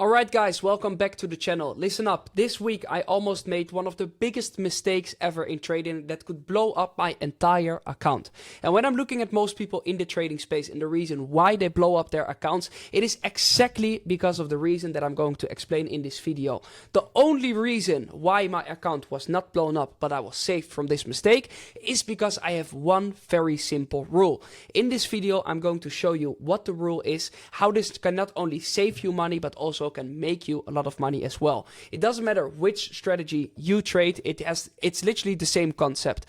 Alright guys, welcome back to the channel. Listen up, this week I almost made one of the biggest mistakes ever in trading that could blow up my entire account. And when I'm looking at most people in the trading space and the reason why they blow up their accounts, it is exactly because of the reason that I'm going to explain in this video. The only reason why my account was not blown up but I was saved from this mistake is because I have one very simple rule. In this video I'm going to show you what the rule is, how this can not only save you money but also can make you a lot of money as well. It doesn't matter which strategy you trade, it's literally the same concept.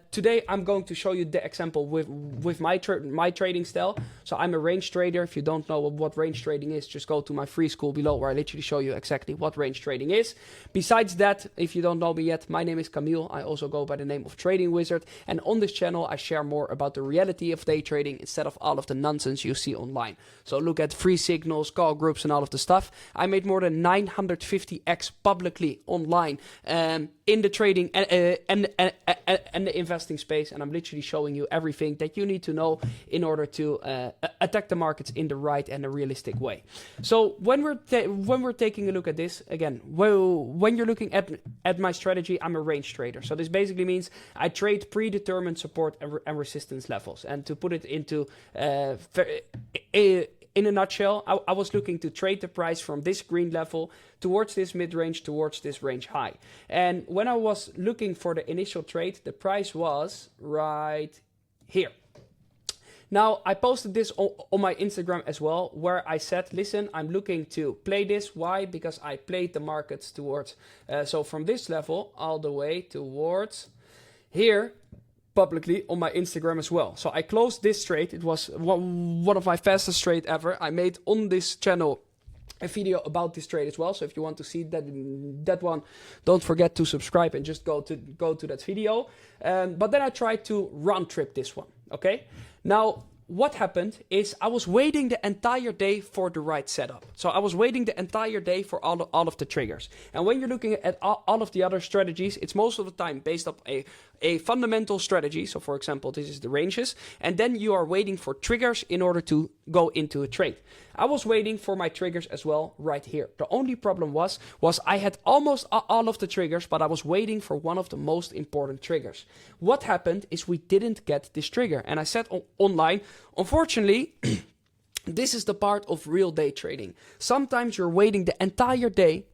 Today I'm going to show you the example with my trading style. So I'm a range trader. If you don't know what range trading is, just go to my free school below where I literally show you exactly what range trading is. Besides that, if you don't know me yet, my name is Camille. I also go by the name of Trading Wizard, and on this channel I share more about the reality of day trading instead of all of the nonsense you see online. So look at free signals, call groups and all of the stuff. I made more than 950x publicly online in the trading and the investing space, and I'm literally showing you everything that you need to know in order to attack the markets in the right and a realistic way. So when we're taking a look at this again, when you're looking at my strategy, I'm a range trader. So this basically means I trade predetermined support and resistance levels. And to put it into in a nutshell, I was looking to trade the price from this green level towards this mid-range, towards this range high. And when I was looking for the initial trade, the price was right here. Now, I posted this on my Instagram as well, where I said, listen, I'm looking to play this. Why? Because I played the markets towards, so from this level all the way towards here, publicly on my Instagram as well. So I closed this trade. It was one of my fastest trade ever. I made on this channel a video about this trade as well. So if you want to see that one, don't forget to subscribe and just go to that video. But then I tried to round trip this one. Okay. Now, what happened is I was waiting the entire day for the right setup. So I was waiting the entire day for all of the triggers. And when you're looking at all of the other strategies, it's most of the time based up a fundamental strategy. So for example, this is the ranges. And then you are waiting for triggers in order to go into a trade. I was waiting for my triggers as well right here. The only problem was I had almost all of the triggers, but I was waiting for one of the most important triggers. What happened is we didn't get this trigger. And I said online, unfortunately, this is the part of real day trading. Sometimes you're waiting the entire day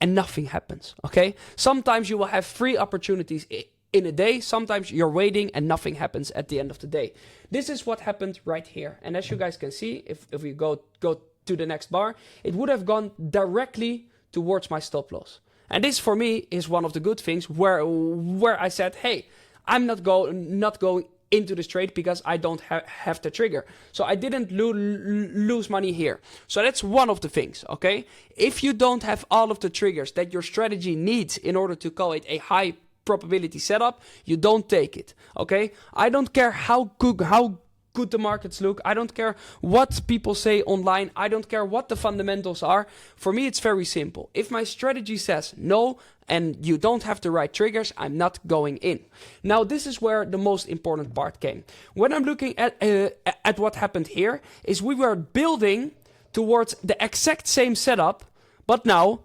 and nothing happens, okay? Sometimes you will have 3 opportunities in a day. Sometimes you're waiting and nothing happens at the end of the day. This is what happened right here. And as you guys can see, if we go to the next bar, it would have gone directly towards my stop loss. And this for me is one of the good things where I said, hey, I'm not going into this trade because I don't have the trigger. So I didn't lose money here. So that's one of the things, okay? If you don't have all of the triggers that your strategy needs in order to call it a high probability setup, you don't take it, okay? I don't care how good the markets look. I don't care what people say online. I don't care what the fundamentals are. For me, it's very simple. If my strategy says no and you don't have the right triggers, I'm not going in. Now, this is where the most important part came. When I'm looking at what happened here, is we were building towards the exact same setup, but now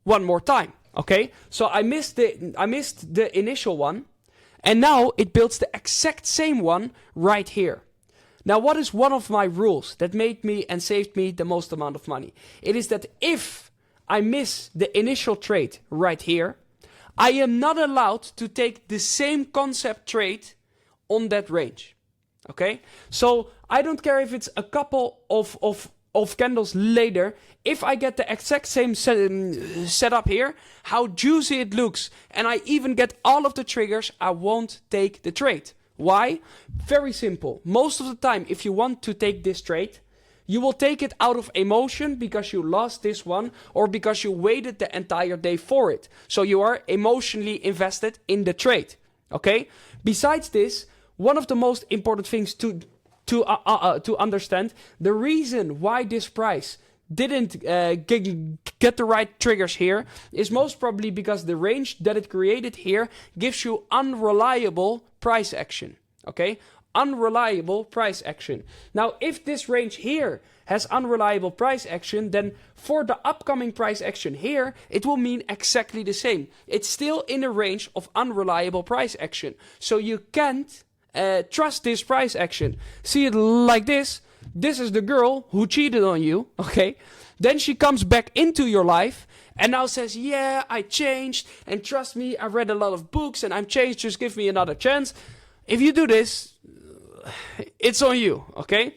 one more time. Okay, so I missed the initial one, and now it builds the exact same one right here. Now, what is one of my rules that made me and saved me the most amount of money? It is that if I miss the initial trade right here, I am not allowed to take the same concept trade on that range. Okay, so I don't care if it's a couple of candles later, if I get the exact same setup here, how juicy it looks, and I even get all of the triggers, I won't take the trade. Why? Very simple. Most of the time, if you want to take this trade, you will take it out of emotion because you lost this one or because you waited the entire day for it. So you are emotionally invested in the trade. Okay? Besides this, one of the most important things to understand, the reason why this price didn't get the right triggers here is most probably because the range that it created here gives you unreliable price action. Okay, unreliable price action. Now, if this range here has unreliable price action, then for the upcoming price action here, it will mean exactly the same. It's still in a range of unreliable price action. So you can't trust this price action. See it like this. This is the girl who cheated on you, okay? Then she comes back into your life and now says, yeah, I changed, and trust me, I read a lot of books and I'm changed, just give me another chance. If you do this, it's on you, okay?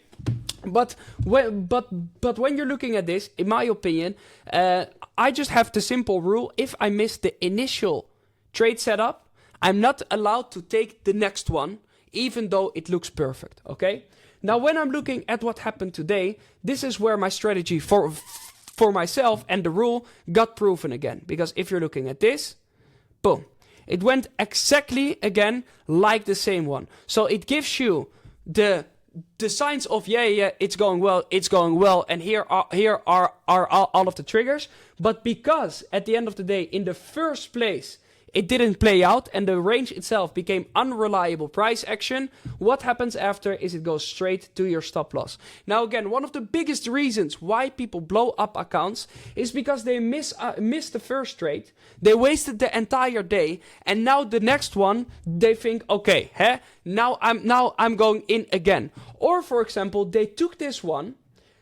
But when you're looking at this, in my opinion, I just have the simple rule: if I miss the initial trade setup, I'm not allowed to take the next one, even though it looks perfect, okay? Now, when I'm looking at what happened today, this is where my strategy for myself and the rule got proven again. Because if you're looking at this, boom, it went exactly again like the same one. So it gives you the signs of, yeah, it's going well, and here are all of the triggers. But because at the end of the day, in the first place, it didn't play out and the range itself became unreliable price action, what happens after is it goes straight to your stop loss. Now again, one of the biggest reasons why people blow up accounts is because they missed the first trade, they wasted the entire day, and now the next one they think, okay, now I'm going in again. Or for example, they took this one,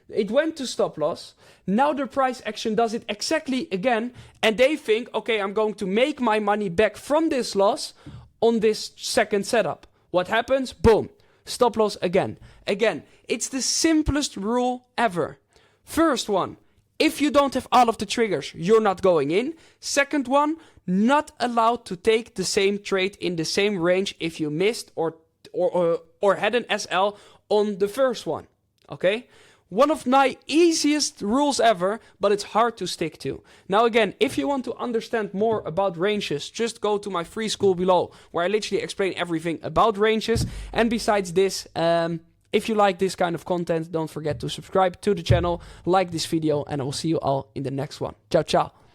it went to stop loss. Now the price action does it exactly again. And they think, okay, I'm going to make my money back from this loss on this second setup. What happens? Boom. Stop loss again. Again, it's the simplest rule ever. First one, if you don't have all of the triggers, you're not going in. Second one, not allowed to take the same trade in the same range if you missed or had an SL on the first one. Okay? One of my easiest rules ever, but it's hard to stick to. Now again, if you want to understand more about ranges, just go to my free school below, where I literally explain everything about ranges. And besides this, if you like this kind of content, don't forget to subscribe to the channel, like this video, and I will see you all in the next one. Ciao, ciao.